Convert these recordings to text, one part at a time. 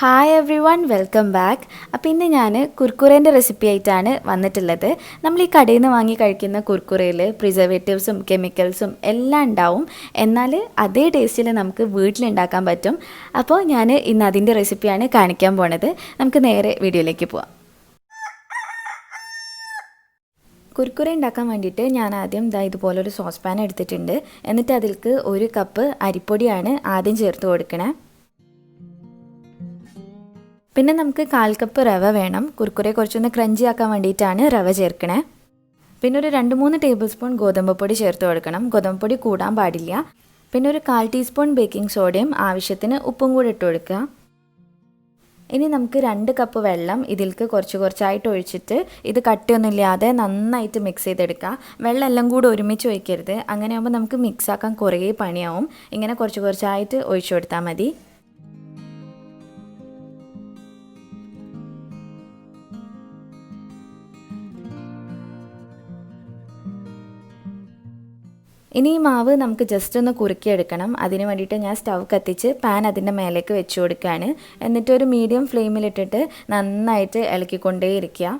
Hi every one, welcome back. അപ്പോൾ ഇന്ന് ഞാൻ കുർക്കുറേൻ്റെ റെസിപ്പി ആയിട്ടാണ് വന്നിട്ടുള്ളത്. നമ്മൾ ഈ കടയിൽ നിന്ന് വാങ്ങി കഴിക്കുന്ന കുർക്കുറയിൽ പ്രിസർവേറ്റീവ്സും കെമിക്കൽസും എല്ലാം ഉണ്ടാവും. എന്നാൽ അതേ ടേസ്റ്റിൽ നമുക്ക് വീട്ടിലുണ്ടാക്കാൻ പറ്റും. അപ്പോൾ ഞാൻ ഇന്ന് അതിൻ്റെ റെസിപ്പിയാണ് കാണിക്കാൻ പോണത്. നമുക്ക് നേരെ വീഡിയോയിലേക്ക് പോവാം. കുർക്കുറ ഉണ്ടാക്കാൻ വേണ്ടിയിട്ട് ഞാൻ ആദ്യം ഇതുപോലൊരു സോസ് പാൻ എടുത്തിട്ടുണ്ട്. എന്നിട്ട് അതിലേക്ക് 1 കപ്പ് അരിപ്പൊടിയാണ് ആദ്യം ചേർത്ത് കൊടുക്കണേ. പിന്നെ നമുക്ക് 1/4 കപ്പ് റവ വേണം. കുർക്കുറെ കുറച്ചൊന്ന് ക്രഞ്ചി ആക്കാൻ വേണ്ടിയിട്ടാണ് റവ ചേർക്കണേ. പിന്നെ ഒരു 2-3 ടേബിൾ സ്പൂൺ ഗോതമ്പ് പൊടി ചേർത്ത് കൊടുക്കണം. ഗോതമ്പ് പൊടി കൂടാൻ പാടില്ല. പിന്നെ ഒരു 1/4 ടീസ്പൂൺ ബേക്കിംഗ് സോഡയും ആവശ്യത്തിന് ഉപ്പും കൂടി ഇട്ട് കൊടുക്കുക. ഇനി നമുക്ക് 2 കപ്പ് വെള്ളം ഇതിലേക്ക് കുറച്ചായിട്ട് ഒഴിച്ചിട്ട് ഇത് കട്ടിയൊന്നുമില്ലാതെ നന്നായിട്ട് മിക്സ് ചെയ്തെടുക്കുക. വെള്ളം എല്ലാം കൂടി ഒരുമിച്ച് ഒഴിക്കരുത്. അങ്ങനെയാകുമ്പോൾ നമുക്ക് മിക്സ് ആക്കാൻ കുറേ പണിയാവും. ഇങ്ങനെ കുറച്ചായിട്ട് ഒഴിച്ചു കൊടുത്താൽ മതി. ഇനി ഈ മാവ് നമുക്ക് ജസ്റ്റ് ഒന്ന് കുറുക്കിയെടുക്കണം. അതിന് വേണ്ടിയിട്ട് ഞാൻ സ്റ്റവ് കത്തിച്ച് പാൻ അതിൻ്റെ മേലേക്ക് വെച്ച് കൊടുക്കുകയാണ്. എന്നിട്ട് ഒരു മീഡിയം ഫ്ലെയിമിലിട്ടിട്ട് നന്നായിട്ട് ഇളക്കിക്കൊണ്ടേയിരിക്കുക.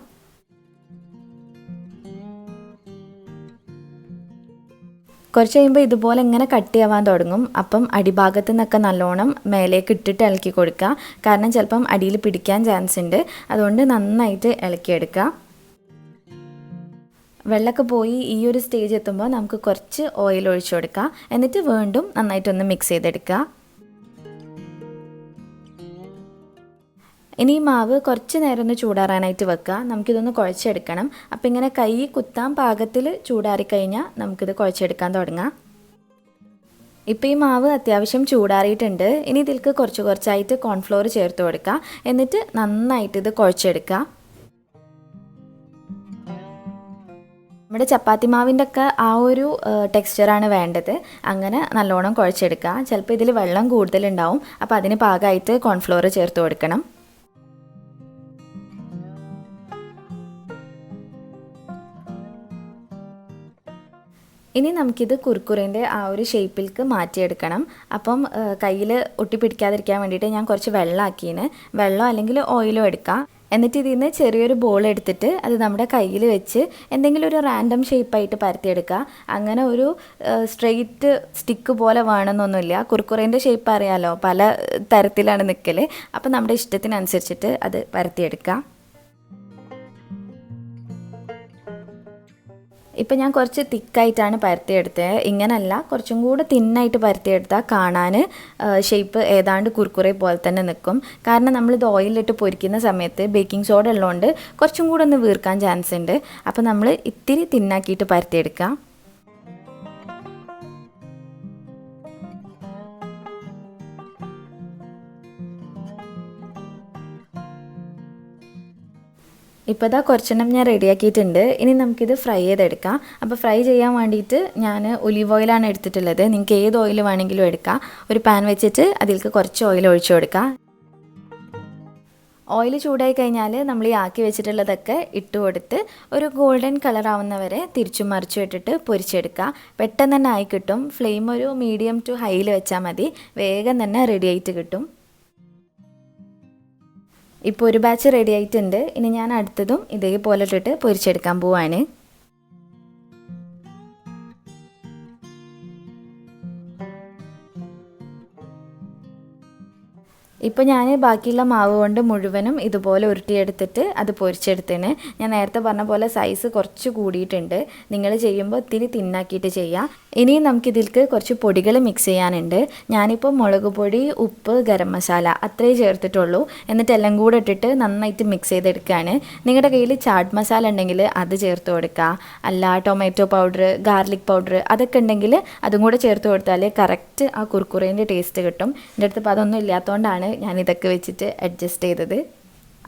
കുറച്ച് കഴിയുമ്പോൾ ഇതുപോലെ ഇങ്ങനെ കട്ടിയാവാൻ തുടങ്ങും. അപ്പം അടിഭാഗത്തു നിന്നൊക്കെ നല്ലോണം മേലേക്ക് ഇട്ടിട്ട് ഇളക്കി കൊടുക്കുക. കാരണം ചിലപ്പം അടിയിൽ പിടിക്കാൻ ചാൻസ് ഉണ്ട്. അതുകൊണ്ട് നന്നായിട്ട് ഇളക്കിയെടുക്കുക. വെള്ളമൊക്കെ പോയി ഈ ഒരു സ്റ്റേജ് എത്തുമ്പോൾ നമുക്ക് കുറച്ച് ഓയിൽ ഒഴിച്ചു കൊടുക്കുക. എന്നിട്ട് വീണ്ടും നന്നായിട്ടൊന്ന് മിക്സ് ചെയ്തെടുക്കുക. ഇനി ഈ മാവ് കുറച്ച് നേരം ഒന്ന് ചൂടാറാനായിട്ട് വെക്കുക. നമുക്കിതൊന്ന് കുഴച്ചെടുക്കണം. അപ്പം ഇങ്ങനെ കൈ കുത്താൻ പാകത്തിൽ ചൂടാറിക്കഴിഞ്ഞാൽ നമുക്കിത് കുഴച്ചെടുക്കാൻ തുടങ്ങാം. ഇപ്പോൾ ഈ മാവ് അത്യാവശ്യം ചൂടാറിയിട്ടുണ്ട്. ഇനി ഇതിലേക്ക് കുറച്ചായിട്ട് കോൺഫ്ലോർ ചേർത്ത് കൊടുക്കുക. എന്നിട്ട് നന്നായിട്ട് ഇത് കുഴച്ചെടുക്കുക. നമ്മുടെ ചപ്പാത്തി മാവിൻ്റെ ഒക്കെ ആ ഒരു ടെക്സ്ചറാണ് വേണ്ടത്. അങ്ങനെ നല്ലോണം കുഴച്ചെടുക്കുക. ചിലപ്പോൾ ഇതിൽ വെള്ളം കൂടുതലുണ്ടാവും. അപ്പോൾ അതിന് പാകമായിട്ട് കോൺഫ്ലോർ ചേർത്ത് കൊടുക്കണം. ഇനി നമുക്കിത് കുർക്കുറേൻ്റെ ആ ഒരു ഷേപ്പിലേക്ക് മാറ്റിയെടുക്കണം. അപ്പം കയ്യിൽ ഒട്ടിപ്പിടിക്കാതിരിക്കാൻ വേണ്ടിയിട്ട് ഞാൻ കുറച്ച് വെള്ളമാക്കിയാണ്. വെള്ളം അല്ലെങ്കിൽ ഓയിലോ എടുക്കാം. എന്നിട്ട് ഇതിൽ നിന്ന് ചെറിയൊരു ബോൾ എടുത്തിട്ട് അത് നമ്മുടെ കയ്യിൽ വെച്ച് എന്തെങ്കിലും ഒരു റാൻഡം ഷേപ്പായിട്ട് പരത്തിയെടുക്കുക. അങ്ങനെ ഒരു സ്ട്രെയിറ്റ് സ്റ്റിക്ക് പോലെ വേണമെന്നൊന്നുമില്ല. കുർക്കുറേൻ്റെ ഷേപ്പ് അറിയാമല്ലോ, പല തരത്തിലാണ് നിൽക്കൽ. അപ്പോൾ നമ്മുടെ ഇഷ്ടത്തിനനുസരിച്ചിട്ട് അത് പരത്തിയെടുക്കുക. ഇപ്പം ഞാൻ കുറച്ച് തിക്കായിട്ടാണ് പരത്തിയെടുത്തത്. ഇങ്ങനല്ല, കുറച്ചും കൂടെ തിന്നായിട്ട് പരത്തിയെടുത്താൽ കാണാൻ ഷേപ്പ് ഏതാണ്ട് കുർക്കുറെ പോലെ തന്നെ നിൽക്കും. കാരണം നമ്മളിത് ഓയിലിട്ട് പൊരിക്കുന്ന സമയത്ത് ബേക്കിംഗ് സോഡ ഉള്ളതുകൊണ്ട് കുറച്ചും കൂടെ ഒന്ന് വീർക്കാൻ ചാൻസ് ഉണ്ട്. അപ്പോൾ നമ്മൾ ഇത്തിരി തിന്നാക്കിയിട്ട് പരത്തിയെടുക്കാം. ഇപ്പോൾ ഇതാ കുറച്ചെണ്ണം ഞാൻ റെഡിയാക്കിയിട്ടുണ്ട്. ഇനി നമുക്കിത് ഫ്രൈ ചെയ്തെടുക്കാം. അപ്പോൾ ഫ്രൈ ചെയ്യാൻ വേണ്ടിയിട്ട് ഞാൻ ഒലീവ് ഓയിലാണ് എടുത്തിട്ടുള്ളത്. നിങ്ങൾക്ക് ഏത് ഓയിൽ വേണമെങ്കിലും എടുക്കാം. ഒരു പാൻ വെച്ചിട്ട് അതിലേക്ക് കുറച്ച് ഓയിൽ ഒഴിച്ചു കൊടുക്കുക. ഓയിൽ ചൂടായി കഴിഞ്ഞാൽ നമ്മൾ ഈ ആക്കി വെച്ചിട്ടുള്ളതൊക്കെ ഇട്ട് കൊടുത്ത് ഒരു ഗോൾഡൻ കളർ ആവുന്നവരെ തിരിച്ചും മറിച്ചും ഇട്ടിട്ട് പൊരിച്ചെടുക്കുക. പെട്ടെന്ന് തന്നെ ആയി കിട്ടും. ഫ്ലെയിം ഒരു മീഡിയം ടു ഹൈയിൽ വെച്ചാൽ മതി. വേഗം തന്നെ റെഡി ആയിട്ട് കിട്ടും. ഇപ്പോൾ ഒരു ബാച്ച് റെഡി ആയിട്ടുണ്ട്. ഇനി ഞാൻ അടുത്തതും ഇതേപോലെ ഇട്ടിട്ട് പൊരിച്ചെടുക്കാൻ പോവാണ്. ഇപ്പോൾ ഞാൻ ബാക്കിയുള്ള മാവ് കൊണ്ട് മുഴുവനും ഇതുപോലെ ഉരുട്ടിയെടുത്തിട്ട് അത് പൊരിച്ചെടുത്തേന്. ഞാൻ നേരത്തെ പറഞ്ഞ പോലെ സൈസ് കുറച്ച് കൂടിയിട്ടുണ്ട്. നിങ്ങൾ ചെയ്യുമ്പോൾ ഇത്തിരി തിന്നാക്കിയിട്ട് ചെയ്യാം. ഇനിയും നമുക്കിതിലേക്ക് കുറച്ച് പൊടികൾ മിക്സ് ചെയ്യാനുണ്ട്. ഞാനിപ്പോൾ മുളക് പൊടി, ഉപ്പ്, ഗരം മസാല അത്രേ ചേർത്തിട്ടുള്ളൂ. എന്നിട്ട് എല്ലാം കൂടെ ഇട്ടിട്ട് നന്നായിട്ട് മിക്സ് ചെയ്തെടുക്കുകയാണ്. നിങ്ങളുടെ കയ്യിൽ ചാട്ട് മസാല ഉണ്ടെങ്കിൽ അത് ചേർത്ത് കൊടുക്കുക. അല്ല ടൊമാറ്റോ പൗഡർ, ഗാർലിക് പൗഡർ അതൊക്കെ ഉണ്ടെങ്കിൽ അതും കൂടെ ചേർത്ത് കൊടുത്താൽ കറക്റ്റ് ആ കുർക്കുറേൻ്റെ ടേസ്റ്റ് കിട്ടും. എൻ്റെ അടുത്ത് ഇപ്പോൾ അതൊന്നും ഇല്ലാത്തതുകൊണ്ടാണ് ഞാനിതൊക്കെ വെച്ചിട്ട് അഡ്ജസ്റ്റ് ചെയ്തത്.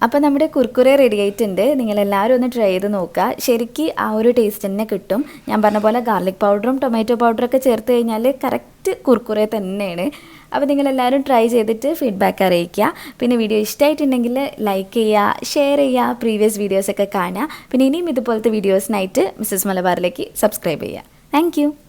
അപ്പോൾ നമ്മുടെ കുർക്കുറെ റെഡി ആയിട്ടുണ്ട്. നിങ്ങളെല്ലാവരും ഒന്ന് ട്രൈ ചെയ്ത് നോക്കുക. ശരിക്കും ആ ഒരു ടേസ്റ്റ് തന്നെ കിട്ടും. ഞാൻ പറഞ്ഞ പോലെ ഗാർലിക് പൗഡറും ടൊമാറ്റോ പൗഡറൊക്കെ ചേർത്ത് കഴിഞ്ഞാൽ കറക്റ്റ് കുർക്കുറെ തന്നെയാണ്. അപ്പോൾ നിങ്ങളെല്ലാവരും ട്രൈ ചെയ്തിട്ട് ഫീഡ്ബാക്ക് അറിയിക്കുക. പിന്നെ വീഡിയോ ഇഷ്ടമായിട്ടുണ്ടെങ്കിൽ ലൈക്ക് ചെയ്യുക, ഷെയർ ചെയ്യുക, പ്രീവിയസ് വീഡിയോസൊക്കെ കാണുക. പിന്നെ ഇനിയും ഇതുപോലത്തെ വീഡിയോസിനായിട്ട് മിസ്സസ് മലബാറിലേക്ക് സബ്സ്ക്രൈബ് ചെയ്യുക. താങ്ക്